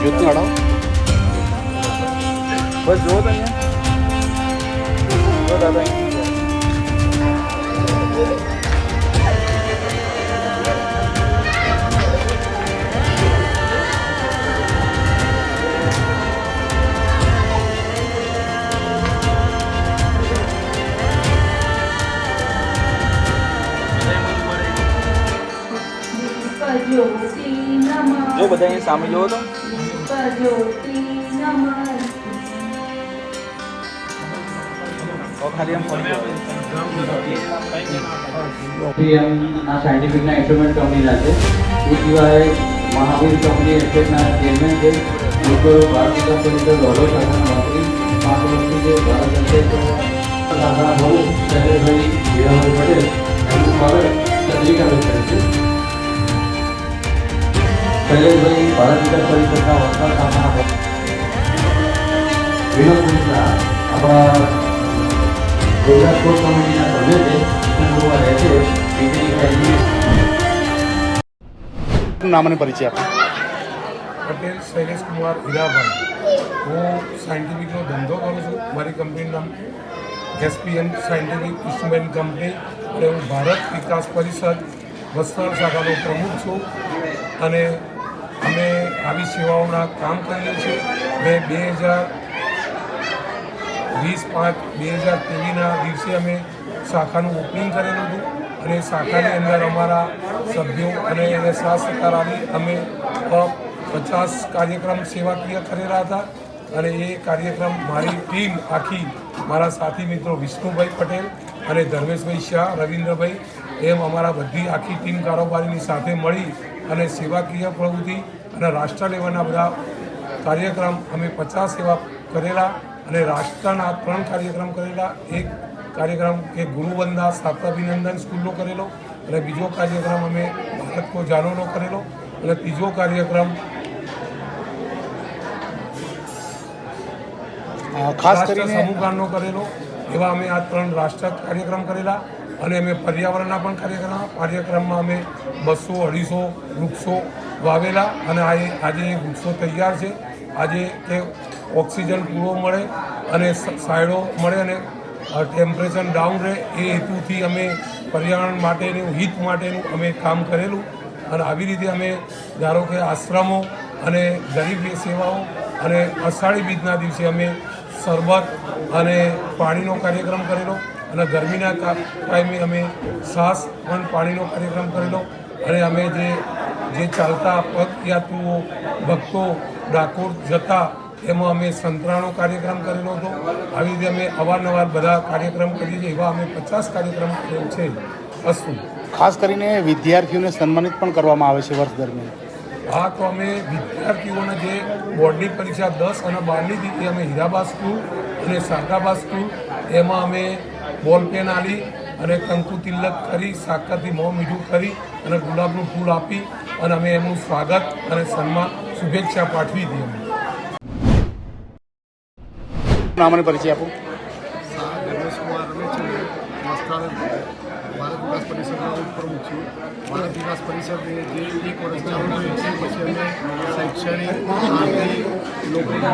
જૂથને હડાવો બસ જુઓ તો અહીંયા જો દાદા જો બધા અહીં સામે જુઓ તો ખાલી આમ ફરી આ સાયન્ટિફિકના ઇન્સ્ટ્રુમેન્ટ કંપનીના છે એ સિવાય મહાવીર કંપની એસ્ટેટના ચેરમેન છે લોકો ભારત વિકાસ પરિષદ વડોદરા શાખાના મંત્રી 5 વર્ષથી જે ભારત શાખાના બહુ શૈલેષભાઈ હીરાભાઈ પટેલ એમનું સ્વાગત પત્રિકા કરે છે. શૈલેષભાઈ ભારત વિકાસ પરિષદના વડોદરા શાખાના વિનોદ મિશ્રા આપણા ગુજરાત કોર કમિટીના સભ્ય છે રહે છે. નામ અને પરિચય આપો. પટેલ શૈલેષ કુમાર હીરાભાઈ. હું સાયન્ટિફિકનો ધંધો કરું છું. મારી કંપનીનું નામ એસપીએમ સાયન્ટિફિક ઇન્સ્ટ્રુમેન્ટ કંપની અને હું ભારત વિકાસ પરિષદ વસ્ત્રાલ શાખાનો પ્રમુખ છું અને અમે આવી સેવાઓના કામ કરીએ છીએ. મેં 2020-5-2023ના દિવસે અમે શાખાનું ઓપનિંગ કરેલું હતું અને શાખાની અંદર અમારા સભ્યો અને એને સાથ સહકાર આપી અમે 50 કાર્યક્રમ સેવાકીય કરેલા હતા અને એ કાર્યક્રમ મારી ટીમ આખી મારા સાથી મિત્રો વિષ્ણુભાઈ પટેલ અને ધર્મેશભાઈ શાહ, રવિન્દ્રભાઈ એમ અમારા બધી આખી ટીમ કારોબારીની સાથે મળી અને સેવાકીય પ્રવૃત્તિ અને રાષ્ટ્ર લેવલના બધા કાર્યક્રમ અમે 50 એવા કરેલા અને રાષ્ટ્રના 3 કાર્યક્રમ કરેલા. એક કાર્યક્રમ કે ગુરુવંદા સાતાભિનંદન સ્કૂલનો કરેલો અને બીજો કાર્યક્રમ અમે ભારત કો જાનોનો કરેલો અને ત્રીજો કાર્યક્રમ ખાસ કરીને સમૂહગાનનો કરેલો. એવા અમે આ 3 રાષ્ટ્ર કાર્યક્રમ કરેલા અને અમે પર્યાવરણના પણ કાર્યક્રમમાં અમે 200-250 વૃક્ષો વાવેલા અને આજે એ વૃક્ષો તૈયાર છે. આજે કે ઓક્સિજન પૂરો મળે અને સાયડો મળે અને ટેમ્પરેચર ડાઉન રહે એ હેતુથી અમે પર્યાવરણ માટેનું હિત માટેનું અમે કામ કરેલું અને આવી રીતે અમે ધારો કે આશ્રમો અને ગરીબ સેવાઓ અને અષાઢી બીજના દિવસે અમે શરબત અને પાણીનો કાર્યક્રમ કરેલો અને ગરમીના ટાઈમે અમે છાસ પણ પાણીનો કાર્યક્રમ કરેલો અને અમે જે ચાલતા પગયાત્રીઓ ભક્તો ડાકોર જતા એમાં અમે સંતરાનો કાર્યક્રમ કરેલો હતો. આવી રીતે અમે અવારનવાર બધા કાર્યક્રમ કરીએ છીએ. એવા અમે 50 કાર્યક્રમ કરેલ છે. અસ્તુ. ખાસ કરીને વિદ્યાર્થીઓને સન્માનિત પણ કરવામાં આવે છે વર્ષ દરમિયાન. હા, તો અમે વિદ્યાર્થીઓને જે બોર્ડની પરીક્ષા 10 અને 12ની હતી અમે હીરાબા સ્કૂલ અને શારદાબા સ્કૂલ એમાં અમે બોલ પેન આલી અને કંકુ તિલક કરી સાકરથી મોં મીઠું કરી અને ગુલાબનું ફૂલ આપી અને અમે એમનું સ્વાગત અને સન્માન શુભેચ્છા પાઠવી હતી. અમે નામ અને પરિચય આપો. ધર્મેશ કુમાર રમેશચંદ્ર વસ્ત્રાલ ભારત વિકાસ પરિષદના ઉપપ્રમુખ છું. ભારત વિકાસ પરિષદને જે 1 વર્ષ ચાલુ થયું છે પછી અમે શૈક્ષણિક આર્થિક લોકોને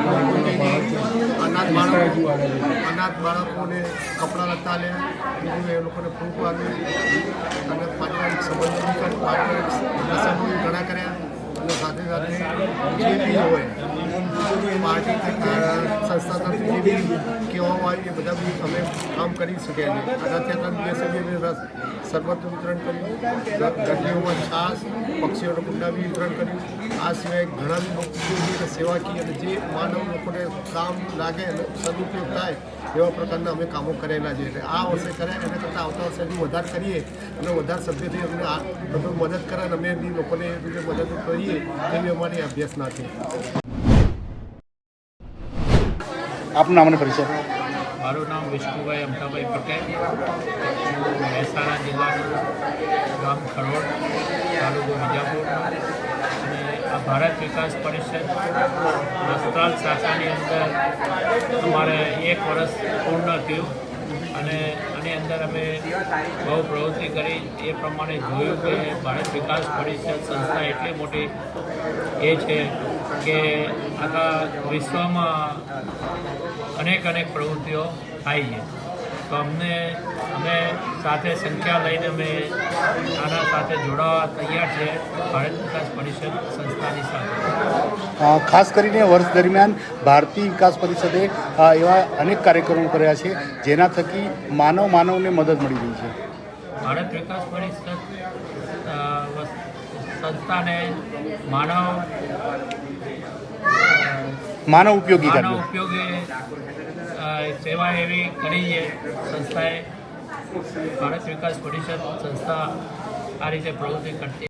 અનાથ બાળકોને કપડાં લત્તા લ્યા બીજું એ લોકોને ફૂંક આવ્યું અને પારિવારિક સંબંધો પારિવારિક પ્રસંગો ઘણા કર્યા અને સાથે સાથે જે બી હોય પાર્ટી સંસ્થા તરફથી જે બી કહેવામાં આવી એ બધા બી અમે કામ કરી શક્યા છીએ. રથયાત્રા દિવસે બી અમે શરબતનું વિતરણ કર્યું, ગરમીઓમાં છાશ, પક્ષીઓના કુંડા બી વિતરણ કર્યું. આ સિવાય ઘણા બી લોકો સેવાકીય અને જે માનવ લોકોને કામ લાગે અને સદુપયોગ થાય એવા પ્રકારના અમે કામો કરેલા છે. એટલે આ વર્ષે કર્યા એના કરતાં આવતા વર્ષે હજુ વધારે કરીએ અને વધારે સભ્યથી અમને આ બધું મદદ કરે અને અમે બી લોકોને એ રીતે મદદ કરીએ એવી અમારી અભ્યાસના છે. આપનું નામ અને પરિચય. મારું નામ વિષ્ણુભાઈ અમથાભાઈ પટેલ. મહેસાણા જિલ્લાનું ગામ ખરોડ, તાલુકો વિજાપુર અને આ ભારત વિકાસ પરિષદ વસ્ત્રાલ શાખાની અંદર અમારે 1 વર્ષ પૂર્ણ થયું અને આની અંદર અમે બહુ પ્રવૃત્તિ કરી. એ પ્રમાણે જોયું કે ભારત વિકાસ પરિષદ સંસ્થા એટલી મોટી એ છે કે આખા વિશ્વમાં અનેક પ્રવૃત્તિઓ થાય છે. તો અમે સાથે સંખ્યા લઈને અમે આના સાથે જોડાવા તૈયાર છે ભારત વિકાસ પરિષદ સંસ્થાની સાથે. ખાસ કરીને વર્ષ દરમિયાન ભારતીય વિકાસ પરિષદે એવા અનેક કાર્યક્રમો કર્યા છે જેના થકી માનવને મદદ મળી રહી છે. ભારત વિકાસ પરિષદ સંસ્થાને માનવ ઉપયોગી સેવા એવી કરી છે સંસ્થાએ. ભારત વિકાસ પરિષદ સંસ્થા આ રીતે પ્રવૃત્તિ કરતી